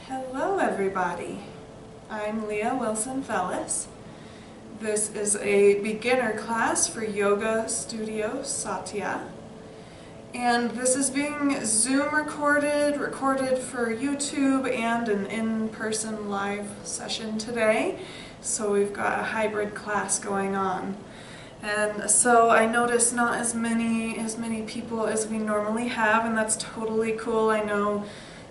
Hello everybody, I'm Leah Wilson-Felis. This is a beginner class for Yoga Studio Satya. And this is being Zoom recorded for YouTube and an in-person live session today. So we've got a hybrid class going on. And so I noticed not as many people as we normally have, and that's totally cool. I know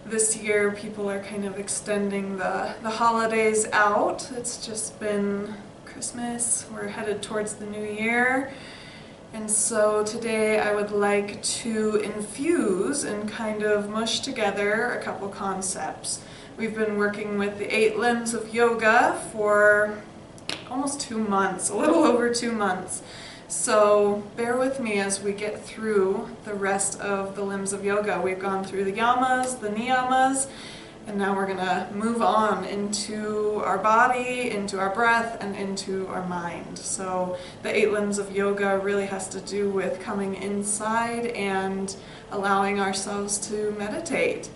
this year people are kind of extending the holidays out. It's just been Christmas, we're headed towards the new year. And so today I would like to infuse and kind of mush together a couple concepts. We've been working with the 8 limbs of yoga for almost 2 months, a little over 2 months. So bear with me as we get through the rest of the limbs of yoga. We've gone through the yamas, the niyamas, and now we're going to move on into our body, into our breath, and into our mind. So the 8 limbs of yoga really has to do with coming inside and allowing ourselves to meditate.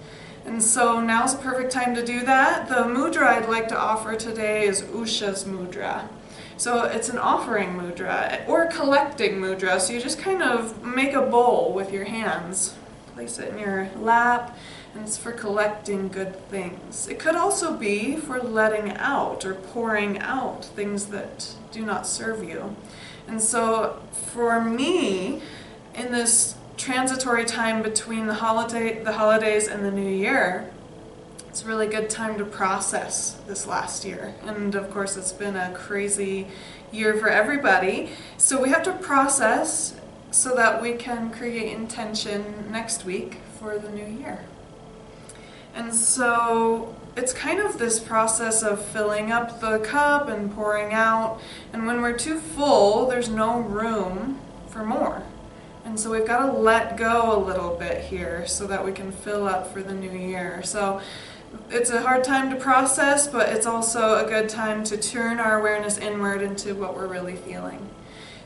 And so now's a perfect time to do that. The mudra I'd like to offer today is Usha's mudra. So it's an offering mudra or collecting mudra. So you just kind of make a bowl with your hands, place it in your lap, and it's for collecting good things. It could also be for letting out or pouring out things that do not serve you. And so for me, in this transitory time between the holidays and the new year, it's a really good time to process this last year. And of course it's been a crazy year for everybody. So we have to process so that we can create intention next week for the new year. And so it's kind of this process of filling up the cup and pouring out. And when we're too full, there's no room for more. And so we've got to let go a little bit here so that we can fill up for the new year. So it's a hard time to process, but it's also a good time to turn our awareness inward into what we're really feeling.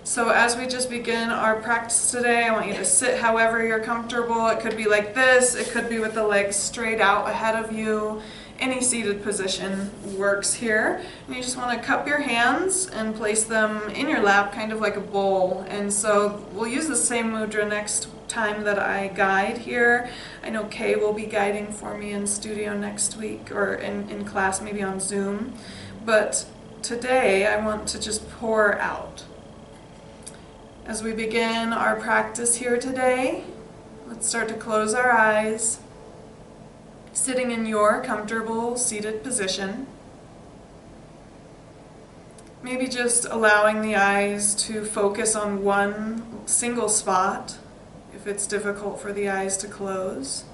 So as we just begin our practice today, I want you to sit however you're comfortable. It could be like this, it could be with the legs straight out ahead of you. Any seated position works here. And you just want to cup your hands and place them in your lap, kind of like a bowl. And so we'll use the same mudra next time that I guide here. I know Kay will be guiding for me in studio next week, or in class, maybe on Zoom. But today I want to just pour out. As we begin our practice here today, let's start to close our eyes, sitting in your comfortable seated position. Maybe just allowing the eyes to focus on one single spot if it's difficult for the eyes to close.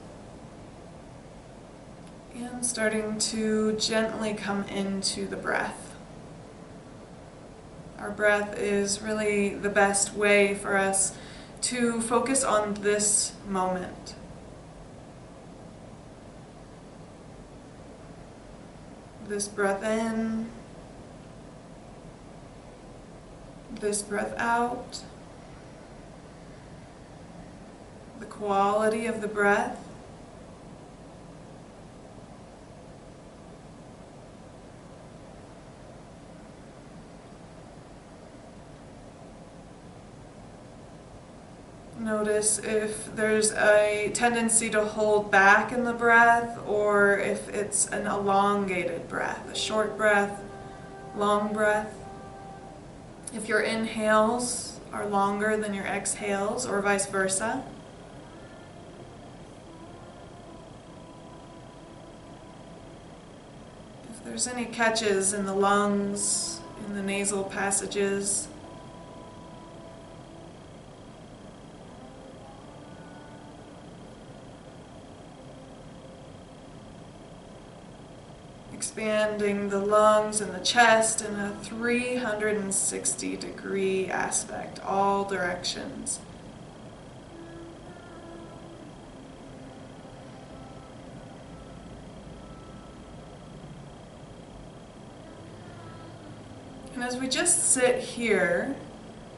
And starting to gently come into the breath. Our breath is really the best way for us to focus on this moment. This breath in, this breath out, the quality of the breath, notice if there's a tendency to hold back in the breath or if it's an elongated breath, a short breath, long breath. If your inhales are longer than your exhales or vice versa. If there's any catches in the lungs, in the nasal passages. Expanding the lungs and the chest in a 360-degree aspect, all directions. And as we just sit here,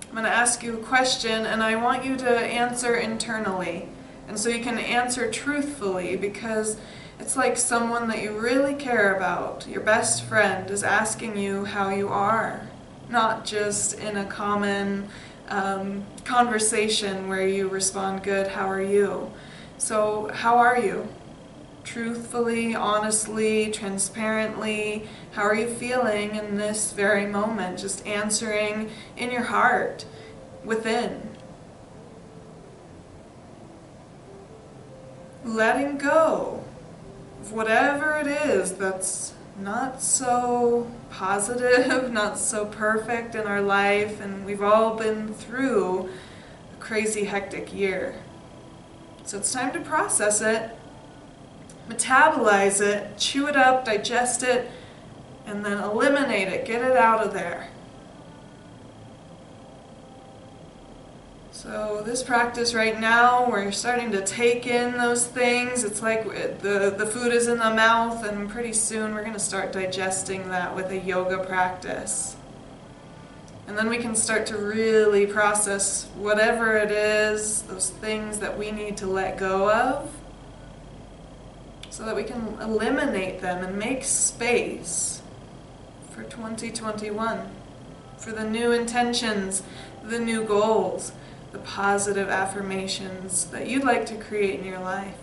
I'm going to ask you a question and I want you to answer internally. And so you can answer truthfully, because It's like someone that you really care about, your best friend, is asking you how you are. Not just in a common conversation where you respond, good, how are you? So, how are you? Truthfully, honestly, transparently, how are you feeling in this very moment? Just answering in your heart, within. Letting go of whatever it is that's not so positive, not so perfect in our life, and we've all been through a crazy, hectic year. So it's time to process it, metabolize it, chew it up, digest it, and then eliminate it, get it out of there. So this practice right now, we're starting to take in those things. It's like the food is in the mouth, and pretty soon we're going to start digesting that with a yoga practice. And then we can start to really process whatever it is, those things that we need to let go of, so that we can eliminate them and make space for 2021, for the new intentions, the new goals, the positive affirmations that you'd like to create in your life.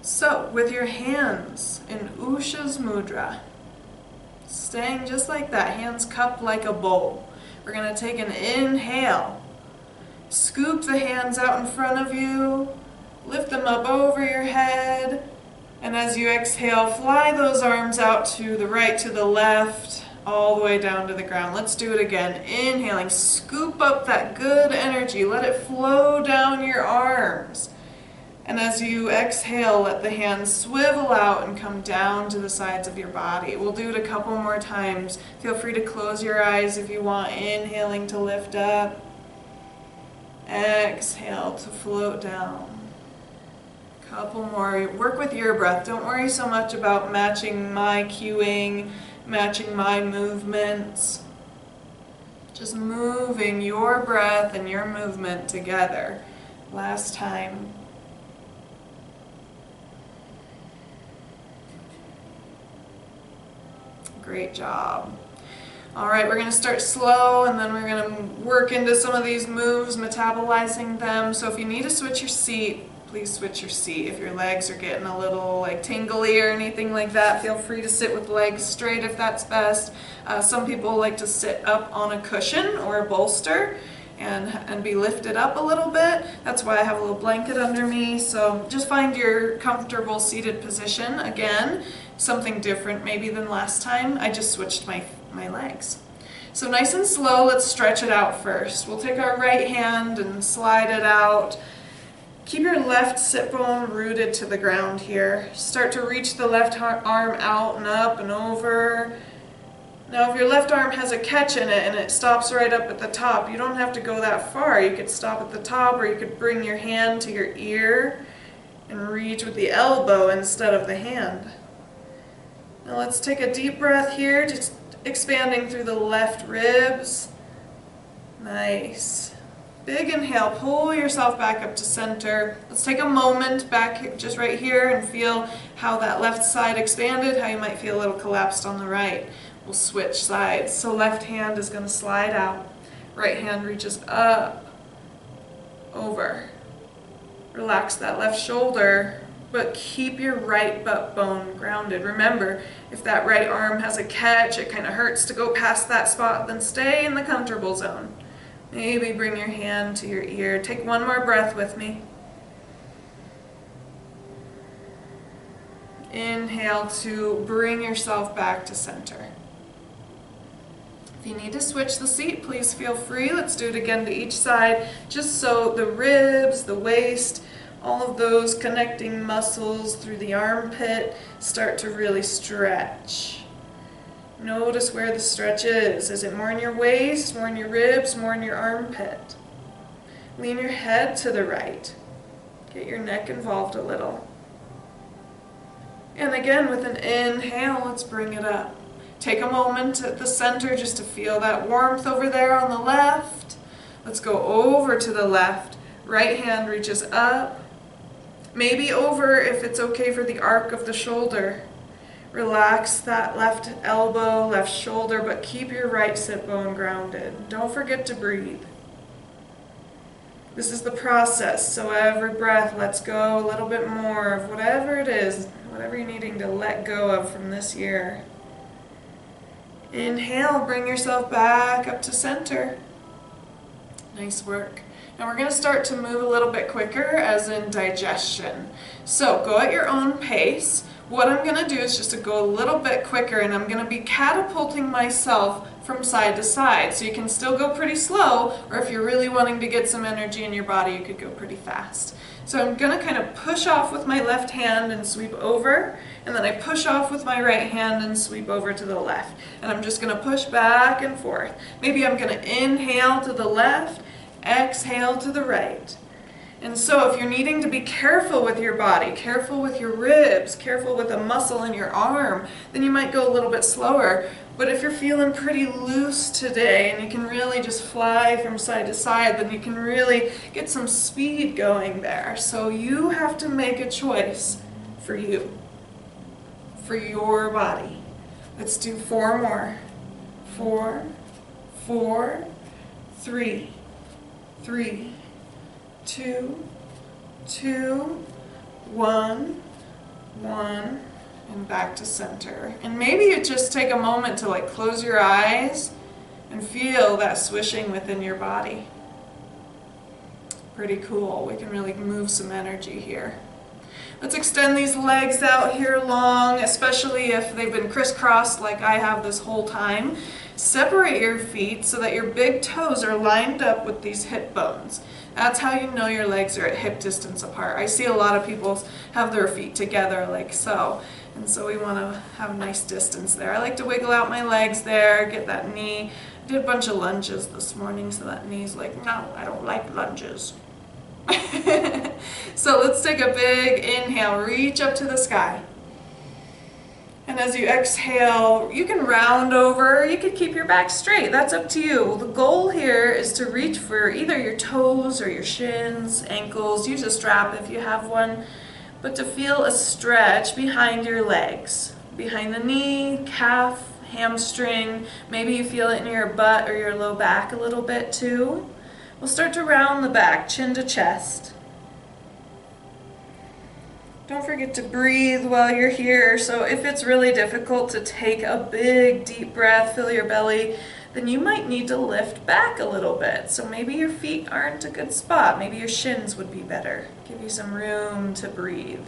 So, with your hands in Usha's mudra, staying just like that, hands cupped like a bowl, we're going to take an inhale. Scoop the hands out in front of you, lift them up over your head, and as you exhale, fly those arms out to the right, to the left, all the way down to the ground. Let's do it again. Inhaling, scoop up that good energy. Let it flow down your arms. And as you exhale, let the hands swivel out and come down to the sides of your body. We'll do it a couple more times. Feel free to close your eyes if you want. Inhaling to lift up. Exhale to float down. Couple more. Work with your breath. Don't worry so much about matching my cueing, matching my movements. Just moving your breath and your movement together. Last time. Great job. All right, we're going to start slow, and then we're going to work into some of these moves, metabolizing them. So if you need to switch your seat, please switch your seat. If your legs are getting a little like tingly or anything like that, feel free to sit with legs straight if that's best. Some people like to sit up on a cushion or a bolster and be lifted up a little bit. That's why I have a little blanket under me. So just find your comfortable seated position. Again, something different maybe than last time. I just switched my legs. So nice and slow, let's stretch it out first. We'll take our right hand and slide it out. Keep your left sit bone rooted to the ground here. Start to reach the left arm out and up and over. Now if your left arm has a catch in it and it stops right up at the top, you don't have to go that far. You could stop at the top, or you could bring your hand to your ear and reach with the elbow instead of the hand. Now let's take a deep breath here, just expanding through the left ribs. Nice. Big inhale, pull yourself back up to center. Let's take a moment back just right here and feel how that left side expanded, how you might feel a little collapsed on the right. We'll switch sides. So left hand is going to slide out. Right hand reaches up, over. Relax that left shoulder, but keep your right butt bone grounded. Remember, if that right arm has a catch, it kind of hurts to go past that spot, then stay in the comfortable zone. Maybe bring your hand to your ear. Take one more breath with me. Inhale to bring yourself back to center. If you need to switch the seat, please feel free. Let's do it again to each side, just so the ribs, the waist, all of those connecting muscles through the armpit start to really stretch. Notice where the stretch is. Is it more in your waist, more in your ribs, more in your armpit? Lean your head to the right. Get your neck involved a little. And again, with an inhale, let's bring it up. Take a moment at the center just to feel that warmth over there on the left. Let's go over to the left. Right hand reaches up. Maybe over if it's okay for the arc of the shoulder. Relax that left elbow, left shoulder, but keep your right sit bone grounded. Don't forget to breathe. This is the process, so every breath lets go a little bit more of whatever it is, whatever you're needing to let go of from this year. Inhale, bring yourself back up to center. Nice work. Now we're going to start to move a little bit quicker, as in digestion. So go at your own pace. What I'm going to do is just to go a little bit quicker, and I'm going to be catapulting myself from side to side. So you can still go pretty slow, or if you're really wanting to get some energy in your body, you could go pretty fast. So I'm going to kind of push off with my left hand and sweep over, and then I push off with my right hand and sweep over to the left. And I'm just going to push back and forth. Maybe I'm going to inhale to the left, exhale to the right. And so if you're needing to be careful with your body, careful with your ribs, careful with a muscle in your arm, then you might go a little bit slower. But if you're feeling pretty loose today and you can really just fly from side to side, then you can really get some speed going there. So you have to make a choice for you, for your body. Let's do 4 more. 4, 4, 3, 3, 2, 2, 1, 1, and back to center. And maybe you just take a moment to close your eyes and feel that swishing within your body. Pretty cool. We can really move some energy here. Let's extend these legs out here long, especially if they've been crisscrossed like I have this whole time. Separate your feet so that your big toes are lined up with these hip bones. That's how you know your legs are at hip distance apart. I see a lot of people have their feet together like so. And so we want to have a nice distance there. I like to wiggle out my legs there, get that knee. I did a bunch of lunges this morning, so that knee's like, no, I don't like lunges. So let's take a big inhale, reach up to the sky. And as you exhale, you can round over, you can keep your back straight, that's up to you. The goal here is to reach for either your toes or your shins, ankles, use a strap if you have one, but to feel a stretch behind your legs, behind the knee, calf, hamstring, maybe you feel it in your butt or your low back a little bit too. We'll start to round the back, chin to chest. Don't forget to breathe while you're here. So if it's really difficult to take a big deep breath, fill your belly, then you might need to lift back a little bit. So maybe your feet aren't a good spot. Maybe your shins would be better. Give you some room to breathe.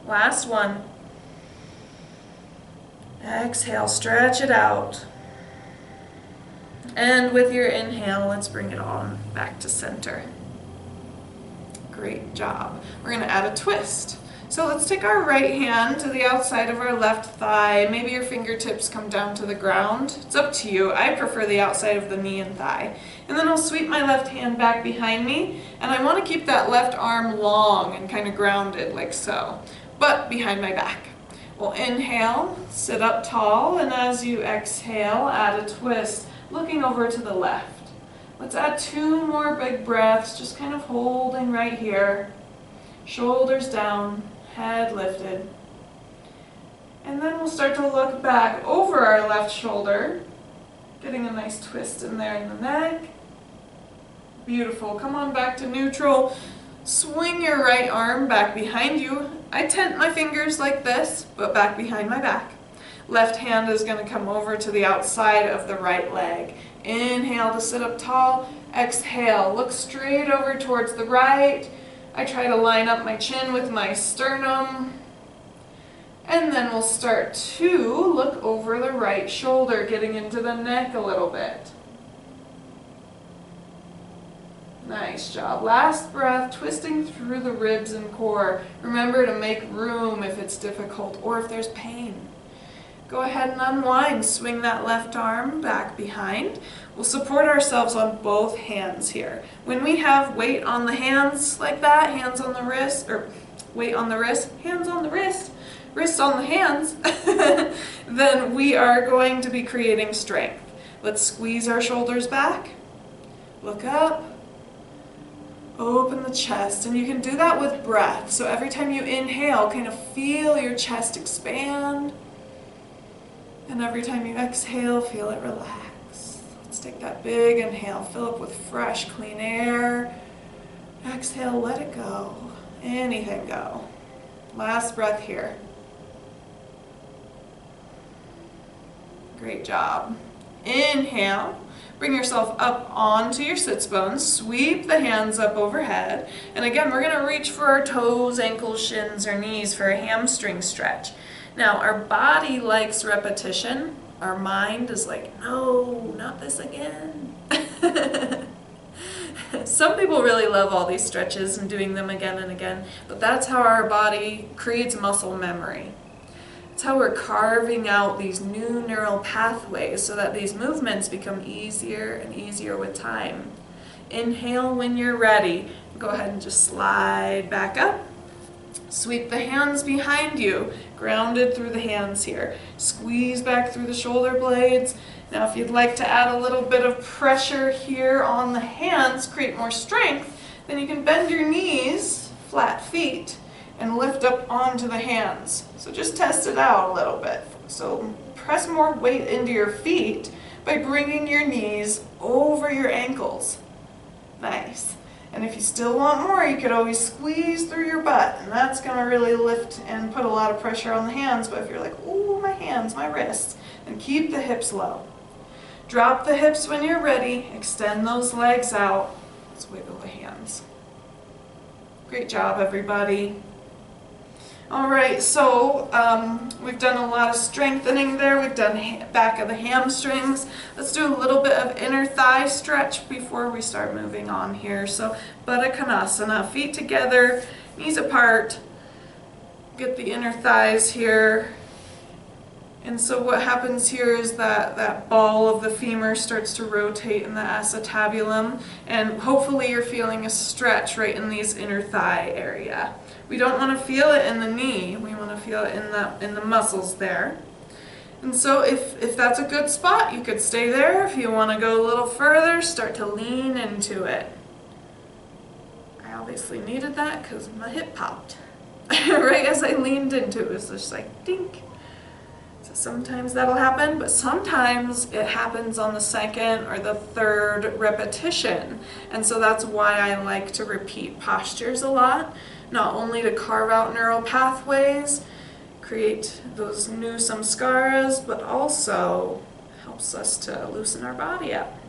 Last one. Exhale, stretch it out. And with your inhale, let's bring it on back to center. Great job. We're going to add a twist. So let's take our right hand to the outside of our left thigh. Maybe your fingertips come down to the ground. It's up to you. I prefer the outside of the knee and thigh. And then I'll sweep my left hand back behind me. And I want to keep that left arm long and kind of grounded like so, but behind my back. We'll inhale, sit up tall, and as you exhale, add a twist, looking over to the left. Let's add 2 more big breaths, just kind of holding right here. Shoulders down. Head lifted. And then we'll start to look back over our left shoulder, getting a nice twist in there in the neck. Beautiful. Come on back to neutral. Swing your right arm back behind you. I tent my fingers like this, but back behind my back. Left hand is going to come over to the outside of the right leg. Inhale to sit up tall. Exhale, look straight over towards the right. I try to line up my chin with my sternum. And then we'll start to look over the right shoulder, getting into the neck a little bit. Nice job. Last breath, twisting through the ribs and core. Remember to make room if it's difficult or if there's pain. Go ahead and unwind. Swing that left arm back behind. We'll support ourselves on both hands here. When we have weight on the hands like that, hands on the wrist, or weight on the wrist, hands on the wrist, wrists on the hands, then we are going to be creating strength. Let's squeeze our shoulders back. Look up. Open the chest, and you can do that with breath. So every time you inhale, kind of feel your chest expand. And every time you exhale, feel it relax. Let's take that big inhale, fill up with fresh, clean air. Exhale, let it go. Anything go. Last breath here. Great job. Inhale. Bring yourself up onto your sits bones. Sweep the hands up overhead. And again, we're going to reach for our toes, ankles, shins, or knees for a hamstring stretch. Now, our body likes repetition. Our mind is like, no, not this again. Some people really love all these stretches and doing them again and again, but that's how our body creates muscle memory. It's how we're carving out these new neural pathways so that these movements become easier and easier with time. Inhale when you're ready. Go ahead and just slide back up. Sweep the hands behind you, grounded through the hands here. Squeeze back through the shoulder blades. Now if you'd like to add a little bit of pressure here on the hands, create more strength, then you can bend your knees, flat feet, and lift up onto the hands. So just test it out a little bit. So press more weight into your feet by bringing your knees over your ankles. Nice. And if you still want more, you could always squeeze through your butt, and that's going to really lift and put a lot of pressure on the hands. But if you're like, ooh, my hands, my wrists, then keep the hips low. Drop the hips when you're ready. Extend those legs out. Let's wiggle the hands. Great job, everybody. All right, so we've done a lot of strengthening there. We've done back of the hamstrings. Let's do a little bit of inner thigh stretch before we start moving on here. So Baddha Konasana, feet together, knees apart. Get the inner thighs here. And so what happens here is that ball of the femur starts to rotate in the acetabulum, and hopefully you're feeling a stretch right in these inner thigh area. We don't want to feel it in the knee, we want to feel it in the muscles there. And so if that's a good spot, you could stay there. If you want to go a little further, start to lean into it. I obviously needed that because my hip popped. Right as I leaned into it, it was just like dink. So sometimes that'll happen, but sometimes it happens on the second or the third repetition. And so that's why I like to repeat postures a lot, not only to carve out neural pathways, create those new samskaras, but also helps us to loosen our body up.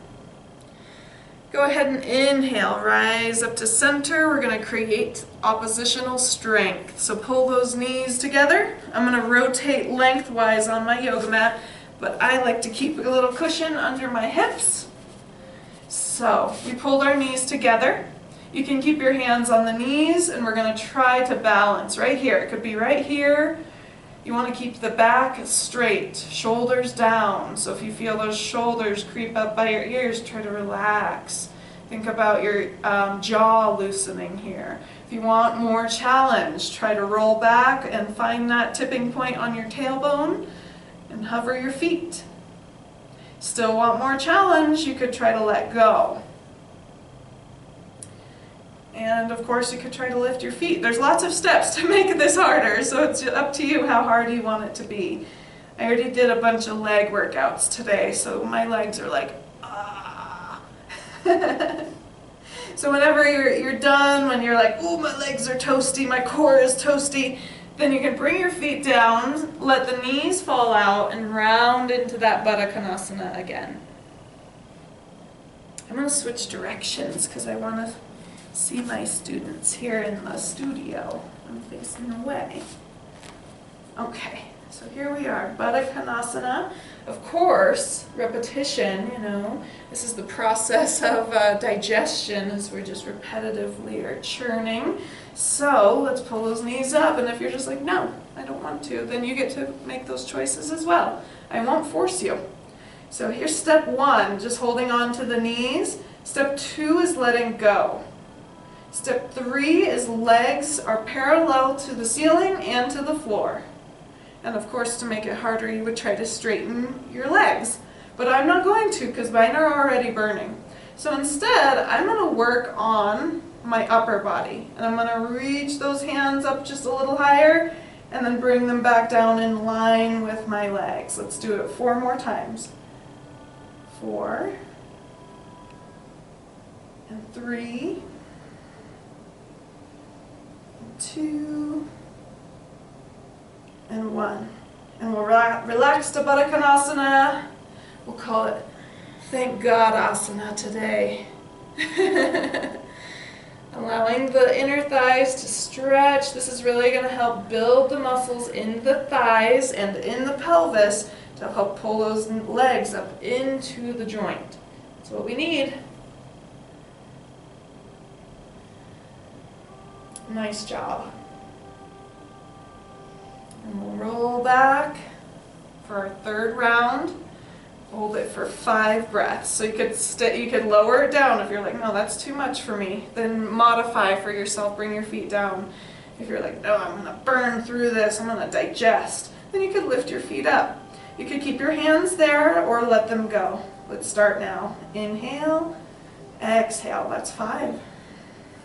Go ahead and inhale, rise up to center. We're going to create oppositional strength. So pull those knees together. I'm going to rotate lengthwise on my yoga mat, but I like to keep a little cushion under my hips. So we pulled our knees together. You can keep your hands on the knees, and we're going to try to balance right here. It could be right here. You want to keep the back straight, shoulders down. So if you feel those shoulders creep up by your ears, try to relax. Think about your jaw loosening here. If you want more challenge, try to roll back and find that tipping point on your tailbone and hover your feet. Still want more challenge, you could try to let go. And of course you could try to lift your feet. There's lots of steps to make this harder, so it's up to you how hard you want it to be. I already did a bunch of leg workouts today, so my legs are like, ah. So whenever you're done, when you're like, oh, my legs are toasty, my core is toasty, then you can bring your feet down, let the knees fall out, and round into that Baddha Konasana again. I'm going to switch directions because I want to see my students here in the studio. I'm facing away. Okay, so here we are, Baddha Konasana. Of course, repetition, this is the process of digestion as we're just repetitively are churning. So let's pull those knees up, and if you're just like, no, I don't want to, then you get to make those choices as well. I won't force you. So here's step one, just holding on to the knees. Step two is letting go. Step three is legs are parallel to the ceiling and to the floor. And of course, to make it harder, you would try to straighten your legs. But I'm not going to because mine are already burning. So instead, I'm going to work on my upper body. And I'm going to reach those hands up just a little higher and then bring them back down in line with my legs. Let's do it 4 more times. 4 and 3 and 2 and 1. And we'll relax to Baddha Konasana. We'll call it Thank God Asana today. Allowing the inner thighs to stretch. This is really going to help build the muscles in the thighs and in the pelvis to help pull those legs up into the joint. That's what we need. Nice job. And we'll roll back for our 3rd round. Hold it for 5 breaths. So you could lower it down if you're like, no, that's too much for me. Then modify for yourself, bring your feet down. If you're like, no, I'm going to burn through this, I'm going to digest, then you could lift your feet up. You could keep your hands there or let them go. Let's start now. Inhale, exhale, that's 5.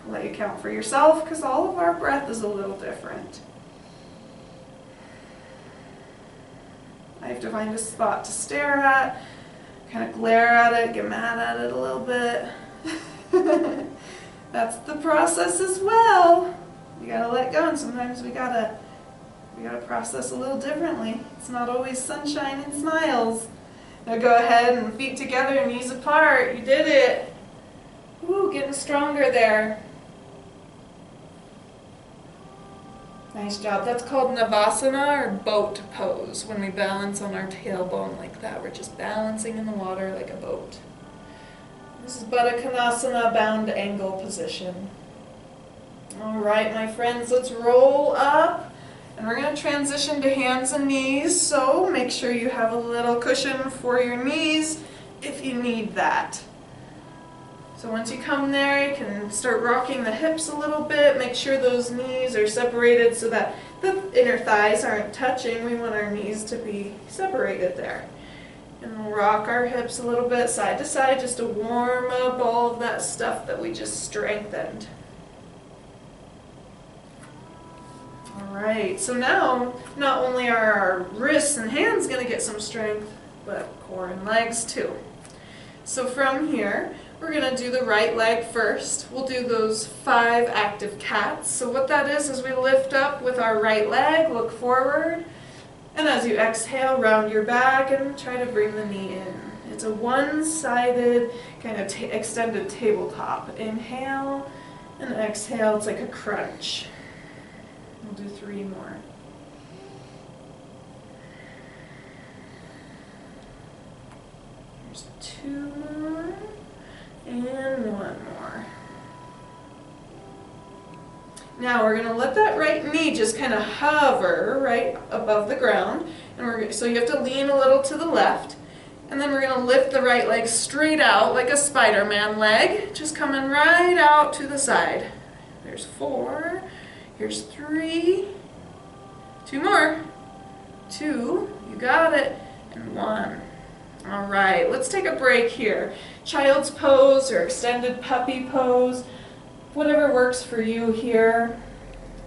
Let you count for yourself because all of our breath is a little different. I have to find a spot to stare at, kind of glare at it, get mad at it a little bit. That's the process as well. You gotta let go, and sometimes we gotta process a little differently. It's not always sunshine and smiles. Now go ahead and feet together, knees apart. You did it. Woo, getting stronger there. Nice job. That's called Navasana or boat pose. When we balance on our tailbone like that, we're just balancing in the water like a boat. This is Baddha Konasana, bound angle position. All right, my friends, let's roll up. And we're going to transition to hands and knees. So make sure you have a little cushion for your knees if you need that. So once you come there, you can start rocking the hips a little bit. Make sure those knees are separated so that the inner thighs aren't touching. We want our knees to be separated there. And we'll rock our hips a little bit side to side just to warm up all of that stuff that we just strengthened. All right, so now not only are our wrists and hands going to get some strength, but core and legs too. So from here, we're going to do the right leg first. We'll do those 5 active cats. So what that is we lift up with our right leg, look forward, and as you exhale, round your back and try to bring the knee in. It's a one-sided kind of extended tabletop. Inhale and exhale, it's like a crunch. We'll do 3 more. There's 2 more. And 1 more. Now we're going to let that right knee just kind of hover right above the ground. And so you have to lean a little to the left. And then we're going to lift the right leg straight out like a Spider-Man leg. Just coming right out to the side. There's 4. Here's 3. 2 more. 2. You got it. And 1. All right, let's take a break here. Child's pose or extended puppy pose, whatever works for you here,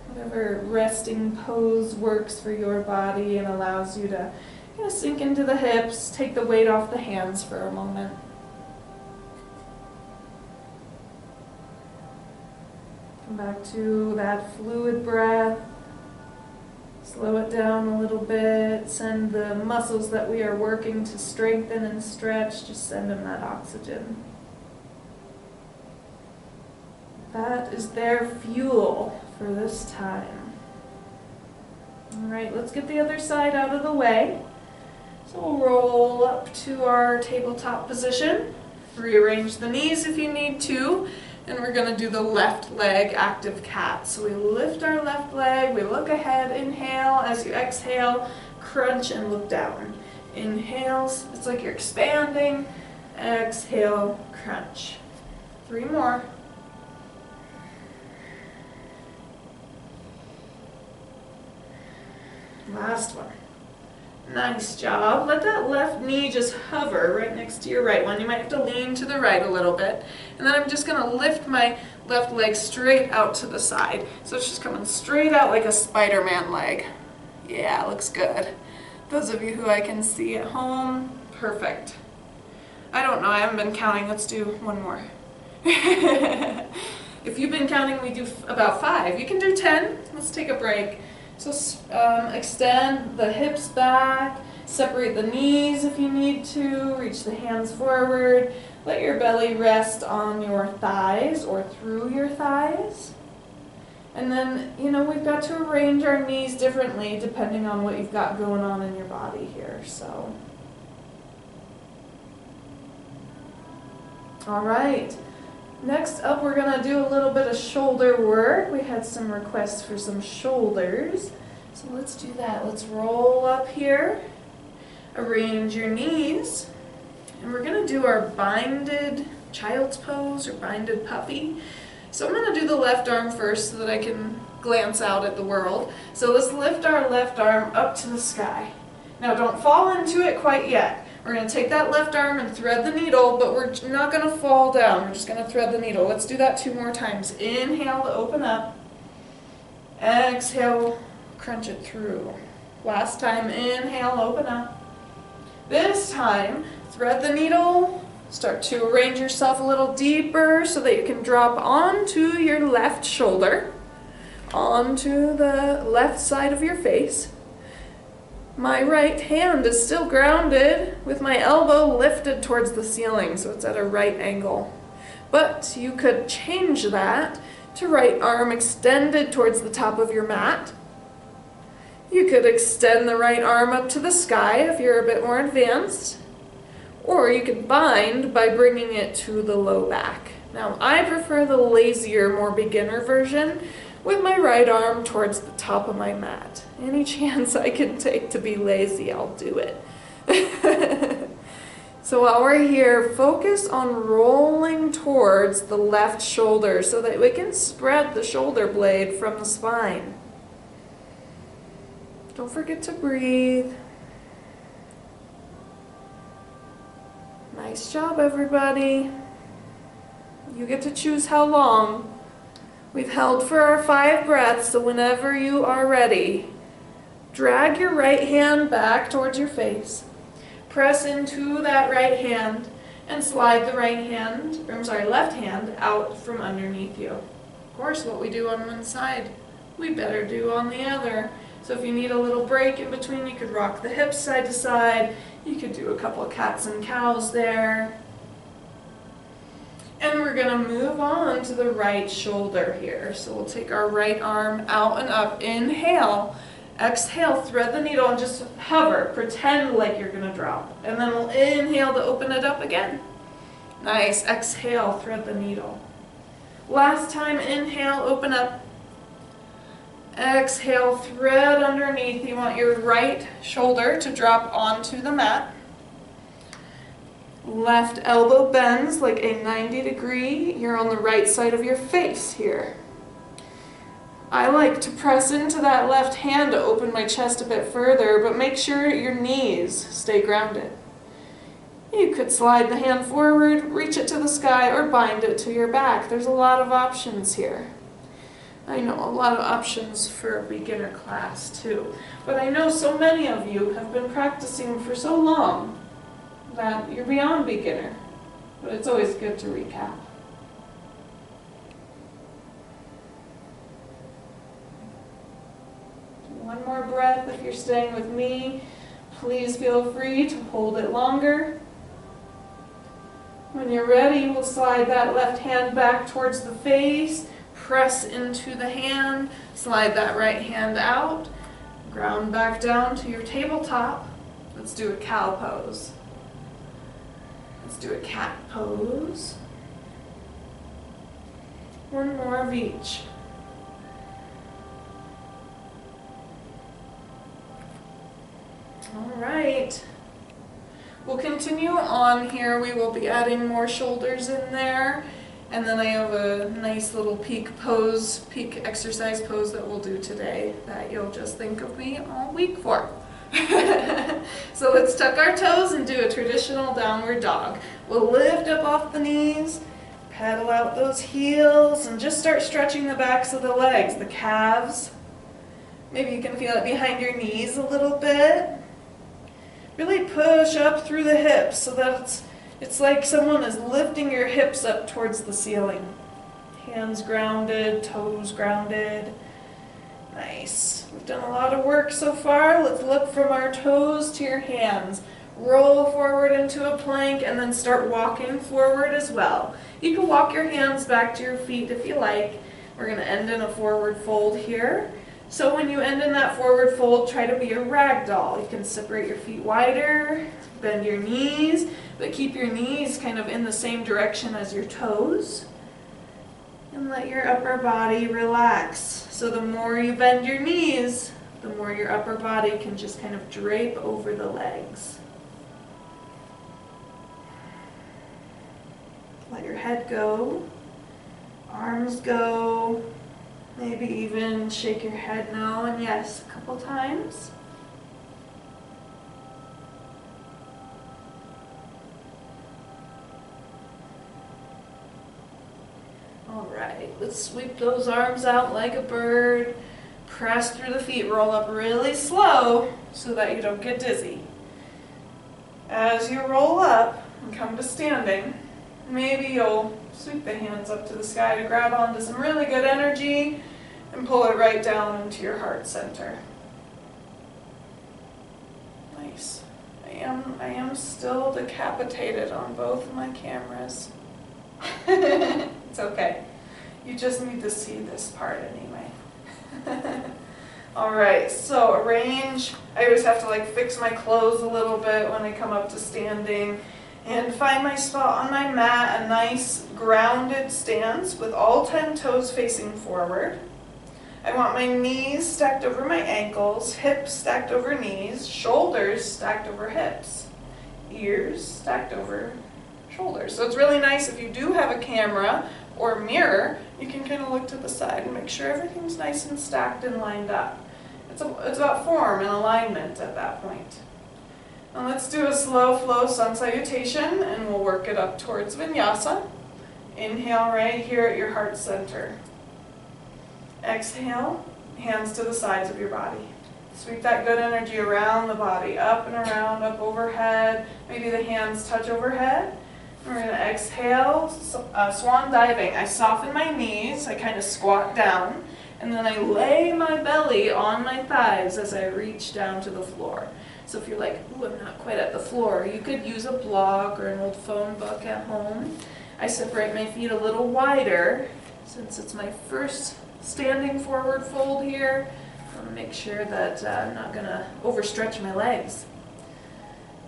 whatever resting pose works for your body and allows you to kind of sink into the hips, take the weight off the hands for a moment. Come back to that fluid breath. Slow it down a little bit. Send the muscles that we are working to strengthen and stretch, just send them that oxygen. That is their fuel for this time. All right, let's get the other side out of the way. So we'll roll up to our tabletop position. Rearrange the knees if you need to. And we're going to do the left leg active cat. So we lift our left leg, we look ahead, inhale. As you exhale, crunch and look down. Inhale, it's like you're expanding. Exhale, crunch. 3 more. Last one. Nice job. Let that left knee just hover right next to your right one. You might have to lean to the right a little bit. And then I'm just going to lift my Left leg straight out to the side. So it's just coming straight out like a Spider-Man leg. Yeah, looks good. Those of you who I can see at home, perfect. I don't know, I haven't been counting. Let's do one more. If you've been counting, we do about 5. You can do 10. Let's take a break. So extend the hips back, separate the knees if you need to, reach the hands forward, let your belly rest on your thighs or through your thighs. And then, we've got to arrange our knees differently depending on what you've got going on in your body here, so. All right. Next up, we're going to do a little bit of shoulder work. We had some requests for some shoulders. So let's do that. Let's roll up here. Arrange your knees. And we're going to do our binded child's pose or binded puppy. So I'm going to do the left arm first so that I can glance out at the world. So let's lift our left arm up to the sky. Now don't fall into it quite yet. We're going to take that left arm and thread the needle, but we're not going to fall down. We're just going to thread the needle. Let's do that 2 more times. Inhale to open up. Exhale, crunch it through. Last time, inhale, open up. This time, thread the needle. Start to arrange yourself a little deeper so that you can drop onto your left shoulder, onto the left side of your face. My right hand is still grounded with my elbow lifted towards the ceiling, so it's at a right angle. But you could change that to right arm extended towards the top of your mat. You could extend the right arm up to the sky if you're a bit more advanced. Or you could bind by bringing it to the low back. Now, I prefer the lazier, more beginner version with my right arm towards the top of my mat. Any chance I can take to be lazy, I'll do it. So while we're here, focus on rolling towards the left shoulder so that we can spread the shoulder blade from the spine. Don't forget to breathe. Nice job, everybody. You get to choose how long. We've held for our 5 breaths, so whenever you are ready, drag your right hand back towards your face. Press into that right hand and slide the left hand out from underneath you. Of course, what we do on one side, we better do on the other. So if you need a little break in between, you could rock the hips side to side. You could do a couple of cats and cows there. And we're going to move on to the right shoulder here. So we'll take our right arm out and up. Inhale. Exhale, thread the needle and just hover. Pretend like you're going to drop. And then we'll inhale to open it up again. Nice. Exhale, thread the needle. Last time, inhale, open up. Exhale, thread underneath. You want your right shoulder to drop onto the mat. Left elbow bends like a 90-degree. You're on the right side of your face here. I like to press into that left hand to open my chest a bit further, but make sure your knees stay grounded. You could slide the hand forward, reach it to the sky, or bind it to your back. There's a lot of options here. I know a lot of options for a beginner class too, but I know so many of you have been practicing for so long that you're beyond beginner, but it's always good to recap. One more breath if you're staying with me. Please feel free to hold it longer. When you're ready, we'll slide that left hand back towards the face, press into the hand, slide that right hand out, ground back down to your tabletop. Let's do a cow pose. Let's do a cat pose. One more of each. All right. We'll continue on here. We will be adding more shoulders in there. And then I have a nice little peak exercise pose that we'll do today that you'll just think of me all week for. So let's tuck our toes and do a traditional downward dog. We'll lift up off the knees, Pedal out those heels and just start stretching the backs of the legs, the calves. Maybe you can feel it behind your knees a little bit. Really push up through the hips so that it's like someone is lifting your hips up towards the ceiling. Hands grounded, toes grounded. Nice. We've done a lot of work so far. Let's look from our toes to your hands. Roll forward into a plank and then start walking forward as well. You can walk your hands back to your feet if you like. We're going to end in a forward fold here. So when you end in that forward fold, try to be a rag doll. You can separate your feet wider, bend your knees, but keep your knees kind of in the same direction as your toes. And let your upper body relax. So the more you bend your knees, the more your upper body can just kind of drape over the legs. Let your head go, arms go, maybe even shake your head no and yes a couple times. All right, let's sweep those arms out like a bird, press through the feet, roll up really slow so that you don't get dizzy. As you roll up and come to standing, maybe you'll sweep the hands up to the sky to grab onto some really good energy and pull it right down into your heart center. Nice. I am still decapitated on both of my cameras. It's okay. You just need to see this part anyway. Alright, so arrange. I always have to fix my clothes a little bit when I come up to standing. And find my spot on my mat, a nice grounded stance with all 10 toes facing forward. I want my knees stacked over my ankles, hips stacked over knees, shoulders stacked over hips, ears stacked over shoulders. So it's really nice if you do have a camera or a mirror, you can kind of look to the side and make sure everything's nice and stacked and lined up. It's about form and alignment at that point. Now let's do a slow flow sun salutation and we'll work it up towards vinyasa. Inhale right here at your heart center. Exhale, hands to the sides of your body. Sweep that good energy around the body, up and around, up overhead. Maybe the hands touch overhead. We're going to exhale, swan diving. I soften my knees, I kind of squat down, and then I lay my belly on my thighs as I reach down to the floor. So if you're like, ooh, I'm not quite at the floor, you could use a blog or an old phone book at home. I separate my feet a little wider, since it's my first standing forward fold here. I want to make sure that I'm not going to overstretch my legs.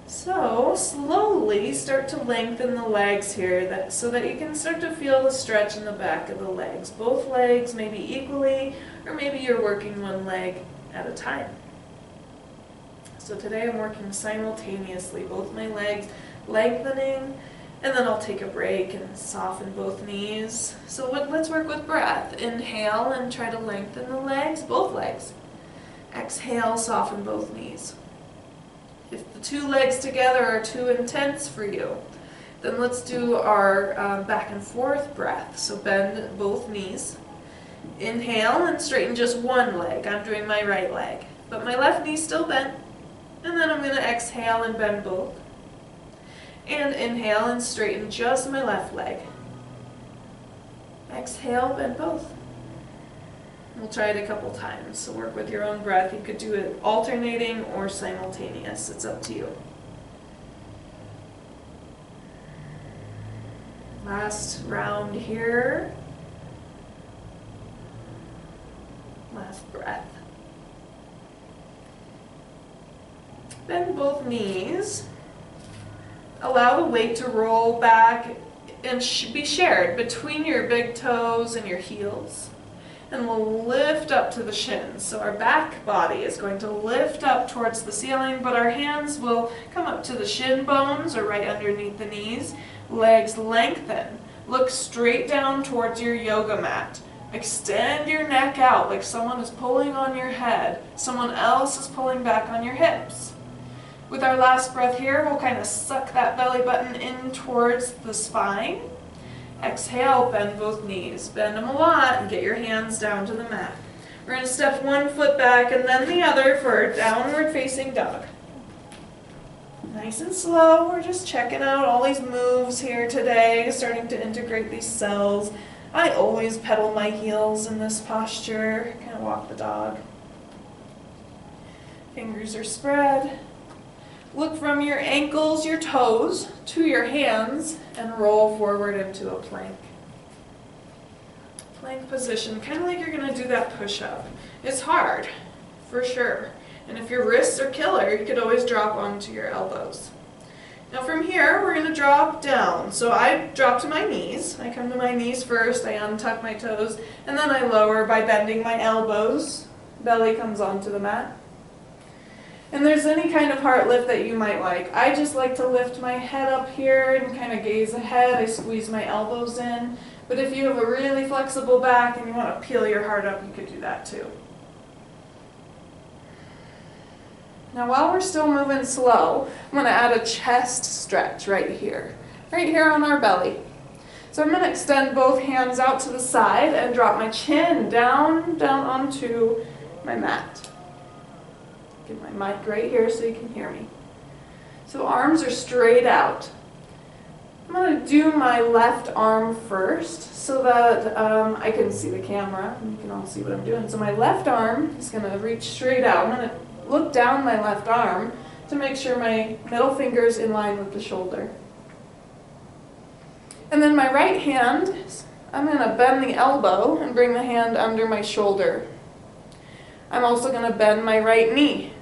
So slowly start to lengthen the legs here so that you can start to feel the stretch in the back of the legs. Both legs maybe equally, or maybe you're working one leg at a time. So today I'm working simultaneously, both my legs lengthening, and then I'll take a break and soften both knees. So let's work with breath. Inhale and try to lengthen the legs, both legs. Exhale, soften both knees. If the two legs together are too intense for you, then let's do our back and forth breath. So bend both knees. Inhale and straighten just one leg. I'm doing my right leg, but my left knee's still bent. And then I'm going to exhale and bend both. And inhale and straighten just my left leg. Exhale, bend both. We'll try it a couple times, so work with your own breath. You could do it alternating or simultaneous. It's up to you. Last round here. Last breath. Bend both knees. Allow the weight to roll back and be shared between your big toes and your heels. And we'll lift up to the shins. So our back body is going to lift up towards the ceiling, but our hands will come up to the shin bones or right underneath the knees. Legs lengthen. Look straight down towards your yoga mat. Extend your neck out like someone is pulling on your head. Someone else is pulling back on your hips. With our last breath here, we'll kind of suck that belly button in towards the spine. Exhale, bend both knees. Bend them a lot and get your hands down to the mat. We're going to step one foot back and then the other for downward facing dog. Nice and slow. We're just checking out all these moves here today, starting to integrate these cells. I always pedal my heels in this posture, kind of walk the dog. Fingers are spread. Look from your ankles, your toes, to your hands, and roll forward into a plank. Plank position, kind of like you're going to do that push-up. It's hard, for sure. And if your wrists are killer, you could always drop onto your elbows. Now from here, we're going to drop down. So I drop to my knees. I come to my knees first, I untuck my toes, and then I lower by bending my elbows. Belly comes onto the mat. And there's any kind of heart lift that you might like. I just like to lift my head up here and kind of gaze ahead. I squeeze my elbows in. But if you have a really flexible back and you want to peel your heart up, you could do that too. Now while we're still moving slow, I'm going to add a chest stretch right here on our belly. So I'm going to extend both hands out to the side and drop my chin down onto my mat. Get my mic right here so you can hear me. So arms are straight out. I'm going to do my left arm first so that I can see the camera and you can all see what I'm doing. So my left arm is going to reach straight out. I'm going to look down my left arm to make sure my middle finger is in line with the shoulder. And then my right hand, I'm going to bend the elbow and bring the hand under my shoulder. I'm also going to bend my right knee.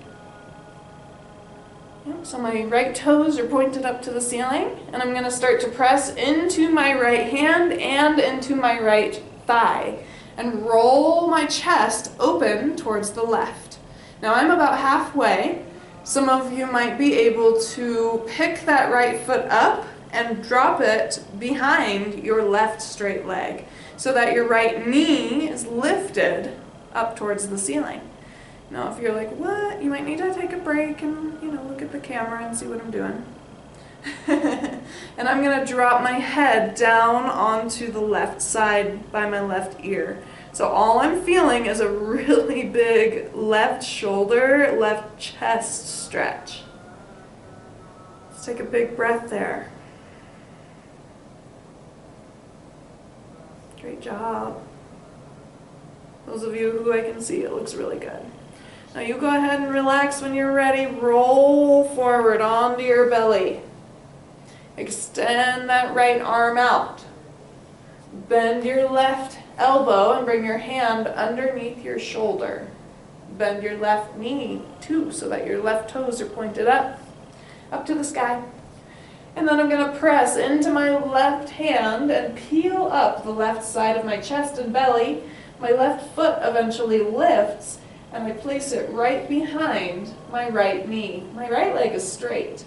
So my right toes are pointed up to the ceiling, and I'm going to start to press into my right hand and into my right thigh, and roll my chest open towards the left. Now I'm about halfway. Some of you might be able to pick that right foot up and drop it behind your left straight leg, so that your right knee is lifted up towards the ceiling. Now if you're like, what? You might need to take a break and, look at the camera and see what I'm doing. And I'm going to drop my head down onto the left side by my left ear. So all I'm feeling is a really big left shoulder, left chest stretch. Let's take a big breath there. Great job. Those of you who I can see, it looks really good. Now you go ahead and relax when you're ready. Roll forward onto your belly. Extend that right arm out. Bend your left elbow and bring your hand underneath your shoulder. Bend your left knee too so that your left toes are pointed up to the sky. And then I'm going to press into my left hand and peel up the left side of my chest and belly. My left foot eventually lifts, and I place it right behind my right knee. My right leg is straight,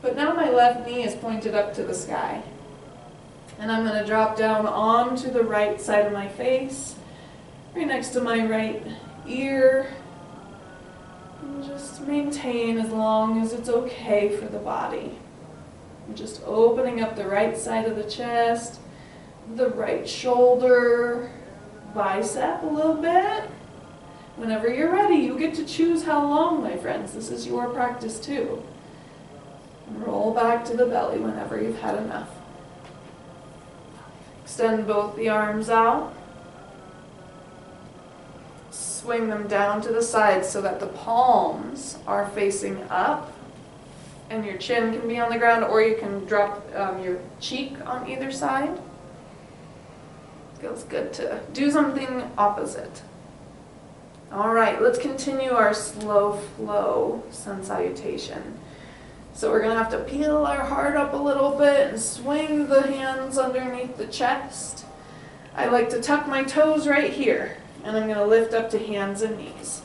but now my left knee is pointed up to the sky. And I'm going to drop down onto the right side of my face, right next to my right ear. And just maintain as long as it's okay for the body. I'm just opening up the right side of the chest, the right shoulder, bicep a little bit. Whenever you're ready, you get to choose how long, my friends. This is your practice too. And roll back to the belly whenever you've had enough. Extend both the arms out. Swing them down to the sides so that the palms are facing up and your chin can be on the ground, or you can drop your cheek on either side. Feels good to do something opposite. All right, let's continue our slow flow sun salutation. So we're going to have to peel our heart up a little bit and swing the hands underneath the chest. I like to tuck my toes right here, and I'm going to lift up to hands and knees.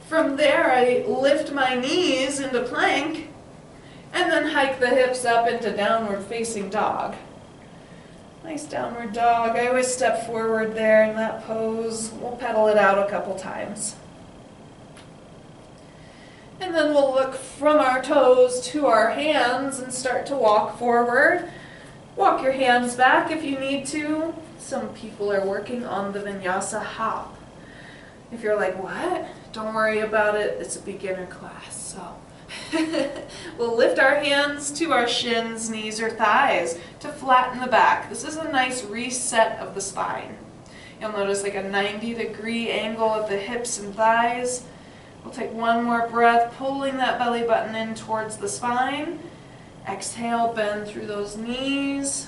From there, I lift my knees into plank, and then hike the hips up into downward facing dog. Nice downward dog. I always step forward there in that pose. We'll pedal it out a couple times. And then we'll look from our toes to our hands and start to walk forward. Walk your hands back if you need to. Some people are working on the vinyasa hop. If you're like, what? Don't worry about it. It's a beginner class, so. We'll lift our hands to our shins, knees, or thighs to flatten the back. This is a nice reset of the spine. You'll notice like a 90-degree angle at the hips and thighs. We'll take one more breath, pulling that belly button in towards the spine. Exhale, bend through those knees.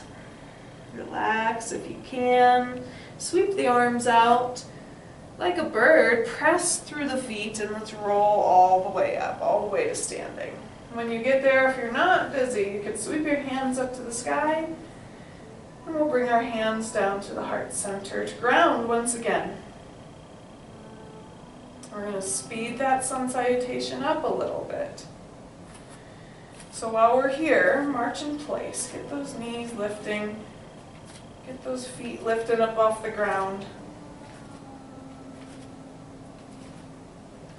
Relax if you can. Sweep the arms out. Like a bird, press through the feet and let's roll all the way up, all the way to standing. When you get there, if you're not busy, you can sweep your hands up to the sky. And we'll bring our hands down to the heart center to ground once again. We're going to speed that sun salutation up a little bit. So while we're here, march in place. Get those knees lifting. Get those feet lifted up off the ground.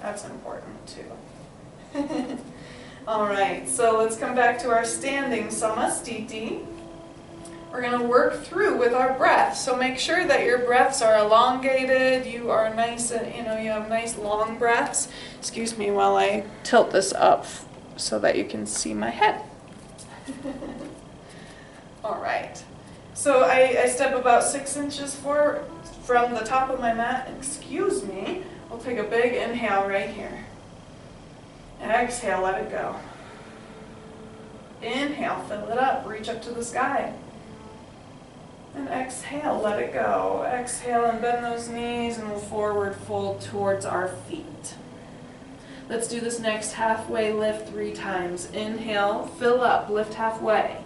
That's important too. All right, so let's come back to our standing samasthiti. We're going to work through with our breath. So make sure that your breaths are elongated. You are nice, you have nice long breaths. Excuse me while I tilt this up so that you can see my head. All right. So I step about 6 inches forward from the top of my mat. Excuse me. We'll take a big inhale right here. Exhale, let it go. Inhale, fill it up, reach up to the sky. And exhale, let it go. Exhale and bend those knees and we'll forward fold towards our feet. Let's do this next halfway lift 3 times. Inhale, fill up, lift halfway.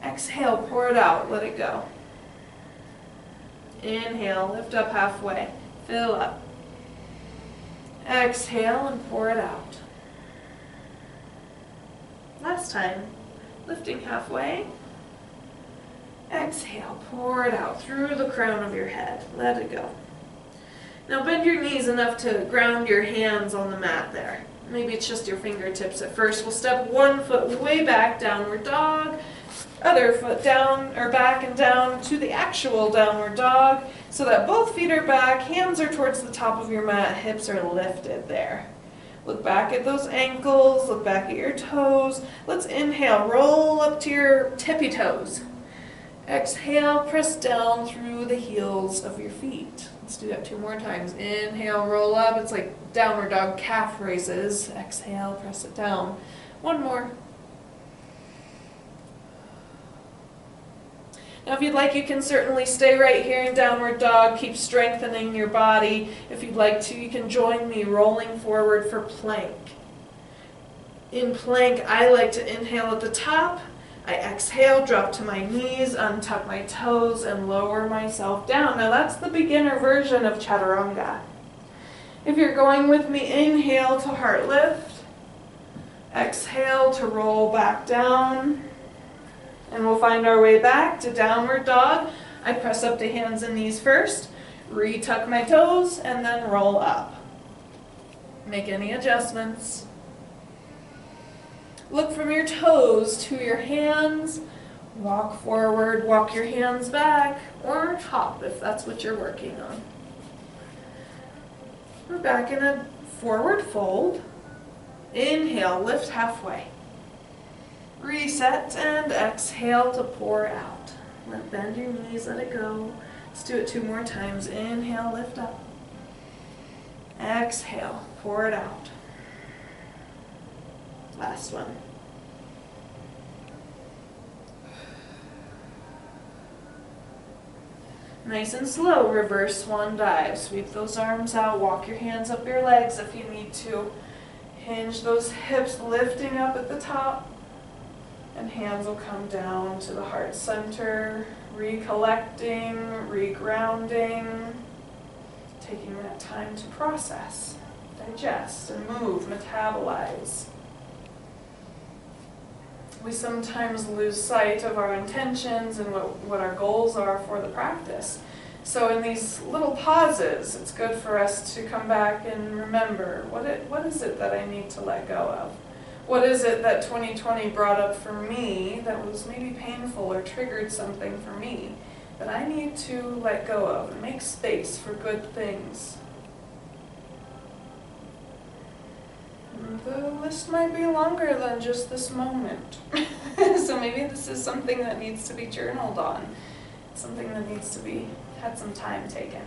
Exhale, pour it out, let it go. Inhale, lift up halfway, fill up. Exhale and pour it out. Last time, lifting halfway. Exhale, pour it out through the crown of your head. Let it go. Now bend your knees enough to ground your hands on the mat there. Maybe it's just your fingertips at first. We'll step one foot way back, downward dog. Other foot down or back and down to the actual downward dog so that both feet are back, hands are towards the top of your mat, hips are lifted there. Look back at those ankles, look back at your toes. Let's inhale, roll up to your tippy toes. Exhale, press down through the heels of your feet. Let's do that 2 more times. Inhale, roll up. It's like downward dog calf raises. Exhale, press it down. 1 more. Now if you'd like, you can certainly stay right here in downward dog. Keep strengthening your body. If you'd like to, you can join me rolling forward for plank. In plank, I like to inhale at the top. I exhale, drop to my knees, untuck my toes, and lower myself down. Now that's the beginner version of chaturanga. If you're going with me, inhale to heart lift. Exhale to roll back down. And we'll find our way back to downward dog. I press up to hands and knees first, retuck my toes, and then roll up. Make any adjustments. Look from your toes to your hands. Walk forward, walk your hands back, or hop if that's what you're working on. We're back in a forward fold. Inhale, lift halfway. Reset and exhale to pour out. Bend your knees, let it go. Let's do it 2 more times. Inhale, lift up. Exhale, pour it out. Last one. Nice and slow, reverse swan dive. Sweep those arms out, walk your hands up your legs if you need to. Hinge those hips, lifting up at the top. And hands will come down to the heart center, recollecting, regrounding, taking that time to process, digest, and move, metabolize. We sometimes lose sight of our intentions and what our goals are for the practice. So in these little pauses, it's good for us to come back and remember, what is it that I need to let go of? what is it that 2020 brought up for me that was maybe painful or triggered something for me that I need to let go of and make space for good things. And the list might be longer than just this moment. So maybe this is something that needs to be journaled on, something that needs to be had some time taken.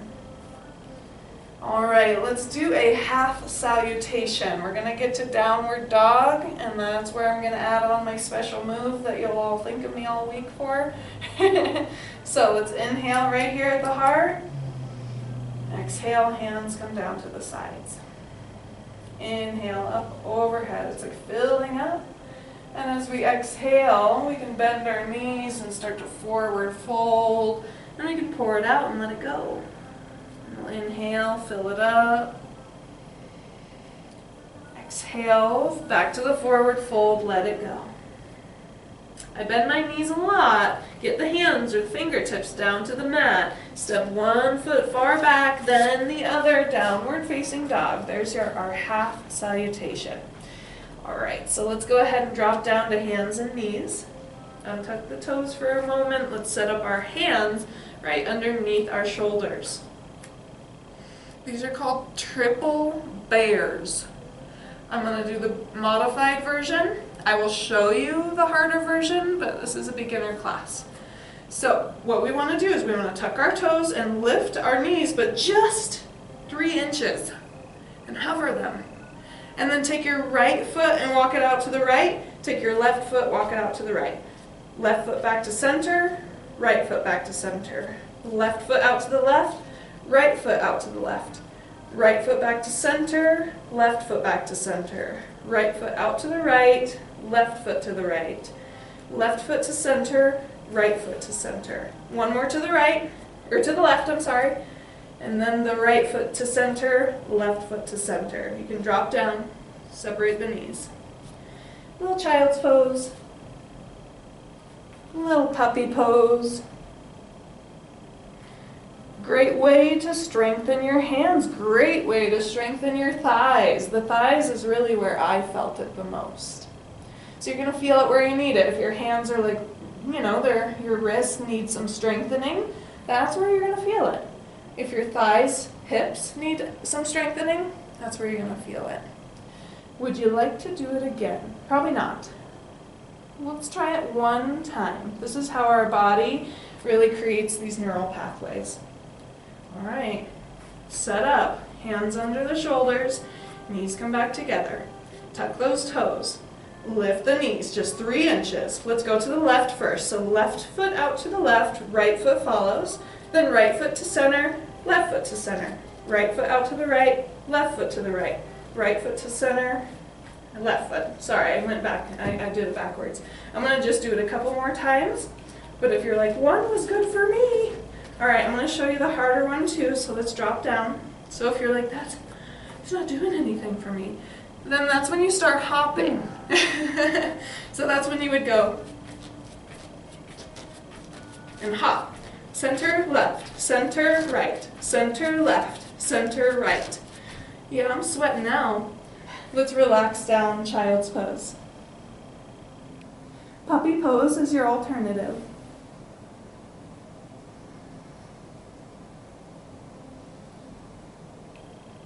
All right, let's do a half salutation. We're gonna get to downward dog, and that's where I'm gonna add on my special move that you'll all think of me all week for. So let's inhale right here at the heart. Exhale, hands come down to the sides. Inhale up overhead, it's like filling up. And as we exhale, we can bend our knees and start to forward fold, and we can pour it out and let it go. We'll inhale, fill it up. Exhale, back to the forward fold, let it go. I bend my knees a lot. Get the hands or fingertips down to the mat. Step one foot far back, then the other, downward facing dog. There's our half salutation. All right, so let's go ahead and drop down to hands and knees. Untuck the toes for a moment. Let's set up our hands right underneath our shoulders. These are called triple bears. I'm going to do the modified version. I will show you the harder version, but this is a beginner class. So what we want to do is we want to tuck our toes and lift our knees, but just 3 inches, and hover them. And then take your right foot and walk it out to the right. Take your left foot, walk it out to the right. Left foot back to center, right foot back to center. Left foot out to the left, right foot out to the left. Right foot back to center, left foot back to center. Right foot out to the right, left foot to the right. Left foot to center, right foot to center. One more to the right, or to the left, I'm sorry. And then the right foot to center, left foot to center. You can drop down, separate the knees. Little child's pose. Little puppy pose. Great way to strengthen your hands. Great way to strengthen your thighs. The thighs is really where I felt it the most. So you're going to feel it where you need it. If your hands are like, your wrists need some strengthening, that's where you're going to feel it. If your thighs, hips need some strengthening, that's where you're going to feel it. Would you like to do it again? Probably not. Let's try it one time. This is how our body really creates these neural pathways. All right, set up, hands under the shoulders, knees come back together. Tuck those toes, lift the knees, just 3 inches. Let's go to the left first. So left foot out to the left, right foot follows, then right foot to center, left foot to center. Right foot out to the right, left foot to the right. Right foot to center, left foot. Sorry, I went back, I did it backwards. I'm gonna just do it a couple more times, but if you're like, one was good for me, all right, I'm going to show you the harder one too, so let's drop down. So if you're like, it's not doing anything for me, then that's when you start hopping. So that's when you would go and hop. Center, left, center, right, center, left, center, right. Yeah, I'm sweating now. Let's relax down, child's pose. Puppy pose is your alternative.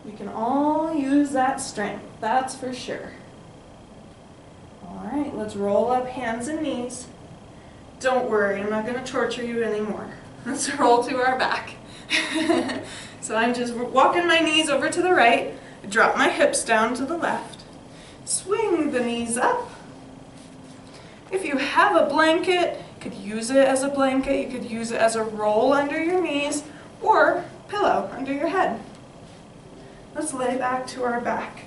We can all use that strength, that's for sure. All right, let's roll up hands and knees. Don't worry, I'm not going to torture you anymore. Let's roll to our back. So I'm just walking my knees over to the right, drop my hips down to the left, swing the knees up. If you have a blanket, you could use it as a blanket, you could use it as a roll under your knees, or pillow under your head. Let's lay back to our back.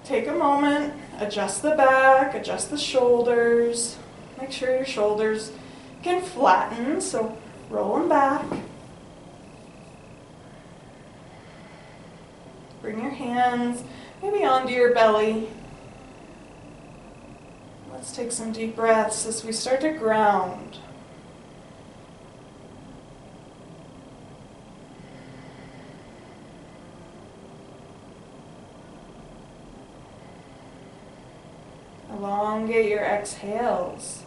Take a moment, adjust the back, adjust the shoulders. Make sure your shoulders can flatten, so roll them back. Bring your hands maybe onto your belly. Let's take some deep breaths as we start to ground. Elongate your exhales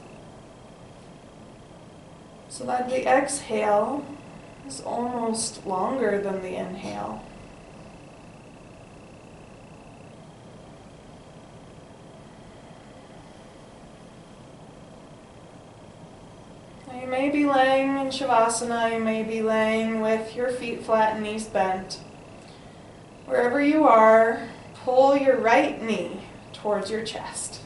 so that the exhale is almost longer than the inhale. Now you may be laying in Shavasana, you may be laying with your feet flat and knees bent. Wherever you are, pull your right knee towards your chest.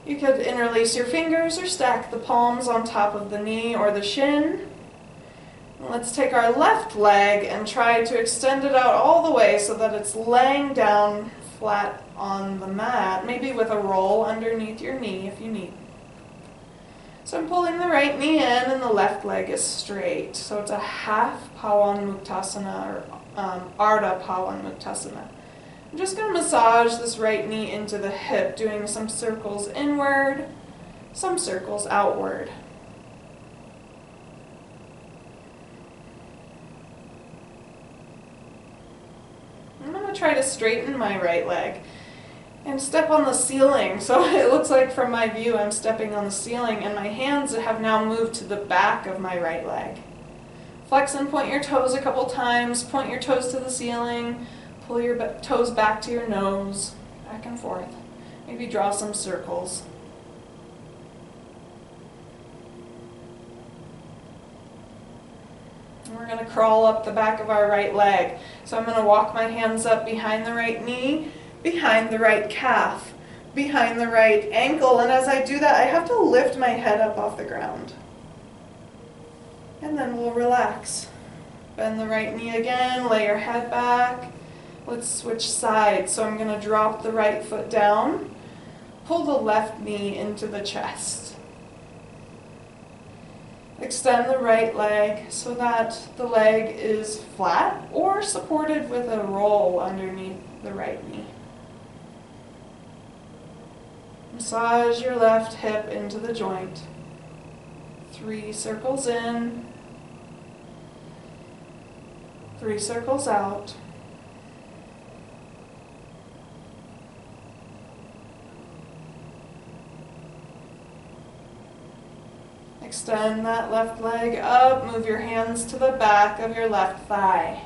You could interlace your fingers or stack the palms on top of the knee or the shin. Let's take our left leg and try to extend it out all the way so that it's laying down flat on the mat, maybe with a roll underneath your knee if you need. So I'm pulling the right knee in and the left leg is straight. So it's a half Pawan Muktasana or Ardha Pawan Muktasana. I'm just going to massage this right knee into the hip, doing some circles inward, some circles outward. I'm going to try to straighten my right leg and step on the ceiling. So it looks like from my view I'm stepping on the ceiling and my hands have now moved to the back of my right leg. Flex and point your toes a couple times, point your toes to the ceiling, pull your toes back to your nose, back and forth. Maybe draw some circles. And we're going to crawl up the back of our right leg. So I'm going to walk my hands up behind the right knee, behind the right calf, behind the right ankle, and as I do that I have to lift my head up off the ground. And then we'll relax. Bend the right knee again, lay your head back. Let's switch sides. So I'm going to drop the right foot down, pull the left knee into the chest. Extend the right leg so that the leg is flat or supported with a roll underneath the right knee. Massage your left hip into the joint. 3 circles in, 3 circles out. Extend that left leg up, move your hands to the back of your left thigh.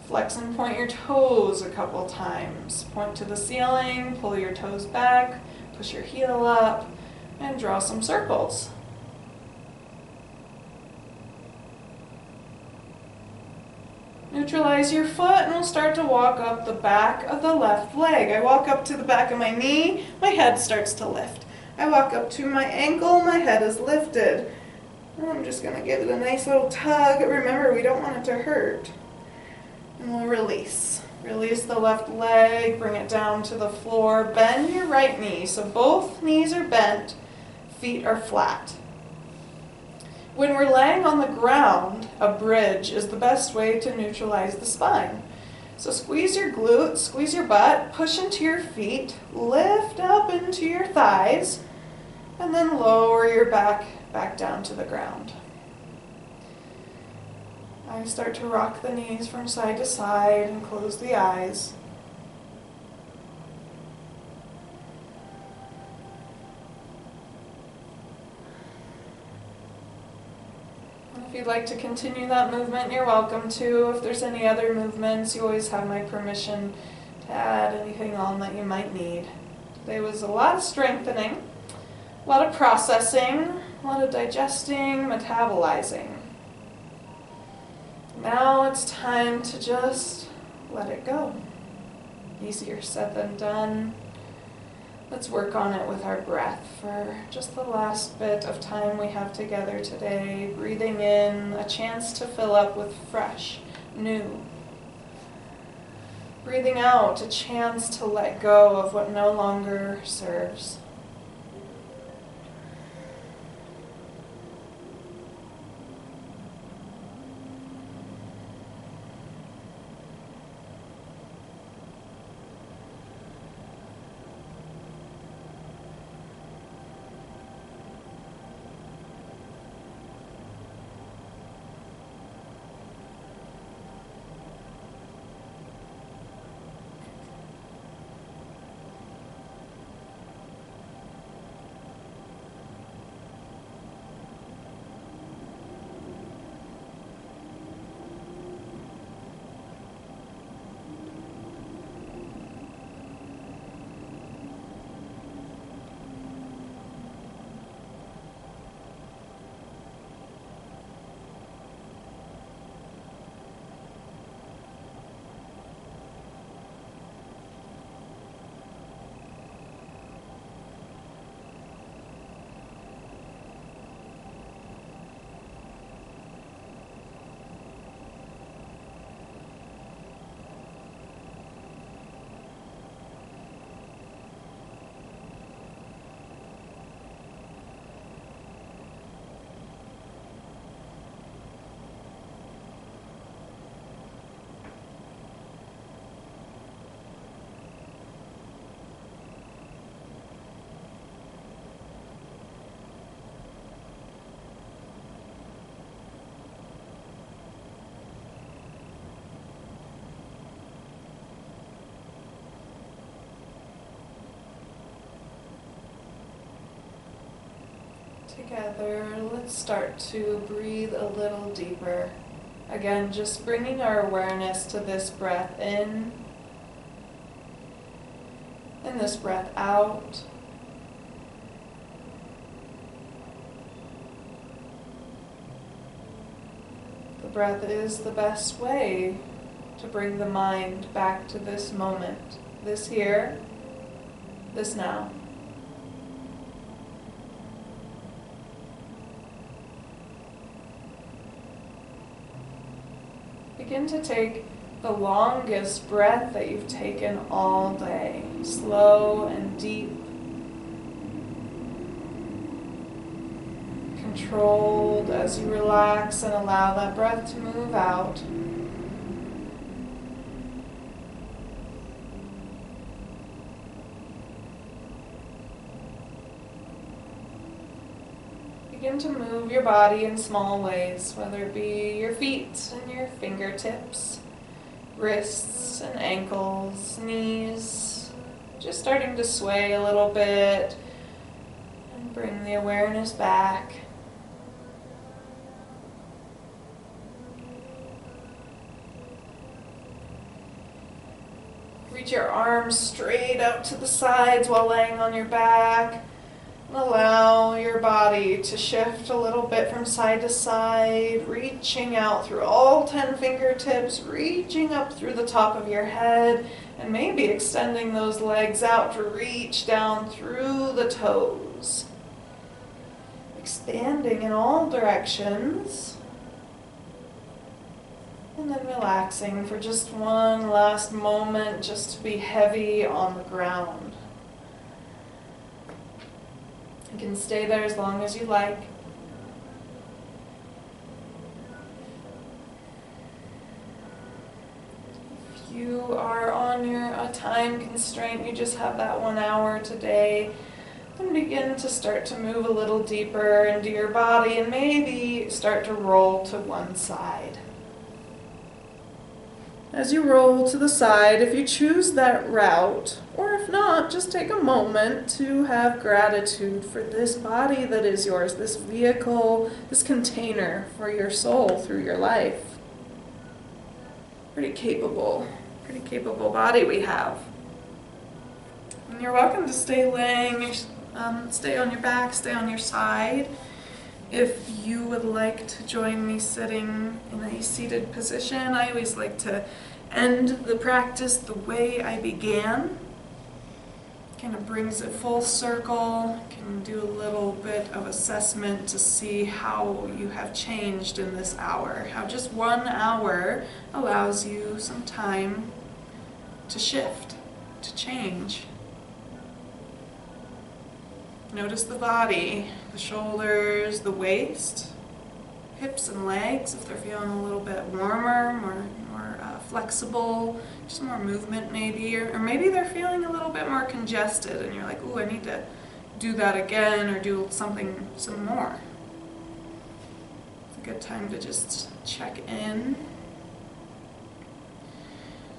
Flex and point your toes a couple times. Point to the ceiling, pull your toes back, push your heel up, and draw some circles. Neutralize your foot and we'll start to walk up the back of the left leg. I walk up to the back of my knee, my head starts to lift. I walk up to my ankle, my head is lifted. And I'm just going to give it a nice little tug. Remember, we don't want it to hurt. And we'll release. Release the left leg, bring it down to the floor. Bend your right knee. So both knees are bent, feet are flat. When we're laying on the ground, a bridge is the best way to neutralize the spine. So squeeze your glutes, squeeze your butt, push into your feet, lift up into your thighs, and then lower your back down to the ground. I start to rock the knees from side to side and close the eyes. If you'd like to continue that movement, you're welcome to. If there's any other movements, you always have my permission to add anything on that you might need. Today was a lot of strengthening, a lot of processing, a lot of digesting, metabolizing. Now it's time to just let it go. Easier said than done. Let's work on it with our breath for just the last bit of time we have together today. Breathing in, a chance to fill up with fresh, new. Breathing out, a chance to let go of what no longer serves. Together, let's start to breathe a little deeper. Again, just bringing our awareness to this breath in and this breath out. The breath is the best way to bring the mind back to this moment, this here, this now. Begin to take the longest breath that you've taken all day, slow and deep, controlled as you relax and allow that breath to move out. Begin to move your body in small ways, whether it be your feet and your fingertips, wrists and ankles, knees, just starting to sway a little bit and bring the awareness back. Reach your arms straight out to the sides while laying on your back. Allow your body to shift a little bit from side to side, reaching out through all 10 fingertips, reaching up through the top of your head, and maybe extending those legs out to reach down through the toes. Expanding in all directions. And then relaxing for just one last moment, just to be heavy on the ground. You can stay there as long as you like. If you are on a time constraint, you just have that 1 hour today, then begin to start to move a little deeper into your body and maybe start to roll to one side. As you roll to the side, if you choose that route, or if not, just take a moment to have gratitude for this body that is yours, this vehicle, this container for your soul through your life. Pretty capable body we have. And you're welcome to stay laying, stay on your back, stay on your side. If you would like to join me sitting in a seated position, I always like to end the practice the way I began. Kind of brings it full circle, can do a little bit of assessment to see how you have changed in this hour, how just 1 hour allows you some time to shift, to change. Notice the body, the shoulders, the waist, hips and legs, if they're feeling a little bit warmer, more flexible, just more movement maybe, or maybe they're feeling a little bit more congested and you're like, ooh, I need to do that again or do some more. It's a good time to just check in.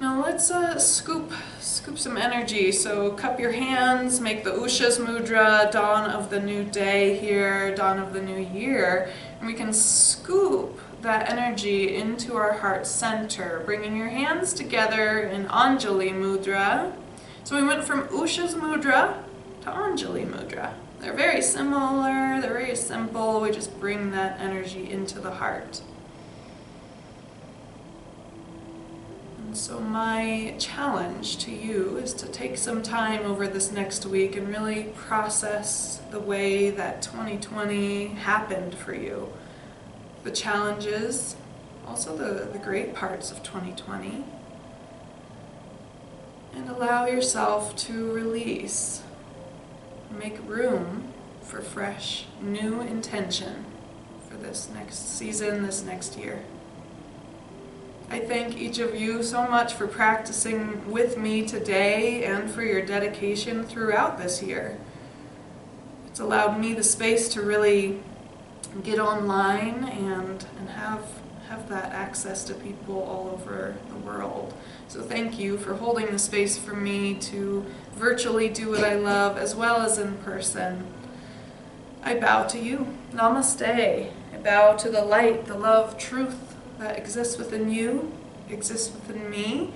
Now let's scoop some energy. So cup your hands, make the Ushas Mudra, dawn of the new day here, dawn of the new year, and we can scoop that energy into our heart center, bringing your hands together in Anjali Mudra. So we went from Ushas Mudra to Anjali Mudra. They're very similar, they're very simple, we just bring that energy into the heart. So my challenge to you is to take some time over this next week and really process the way that 2020 happened for you. The challenges, also the great parts of 2020. And allow yourself to release. Make room for fresh, new intention for this next season, this next year. I thank each of you so much for practicing with me today and for your dedication throughout this year. It's allowed me the space to really get online and have that access to people all over the world. So thank you for holding the space for me to virtually do what I love as well as in person. I bow to you. Namaste. I bow to the light, the love, truth that exists within you, exists within me.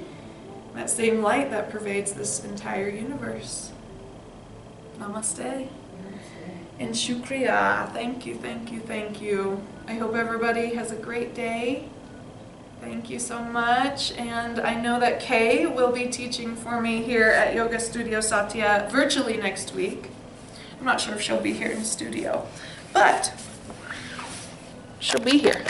That same light that pervades this entire universe. Namaste. And shukriya. Thank you, thank you, thank you. I hope everybody has a great day. Thank you so much. And I know that Kay will be teaching for me here at Yoga Studio Satya virtually next week. I'm not sure if she'll be here in the studio, but she'll be here.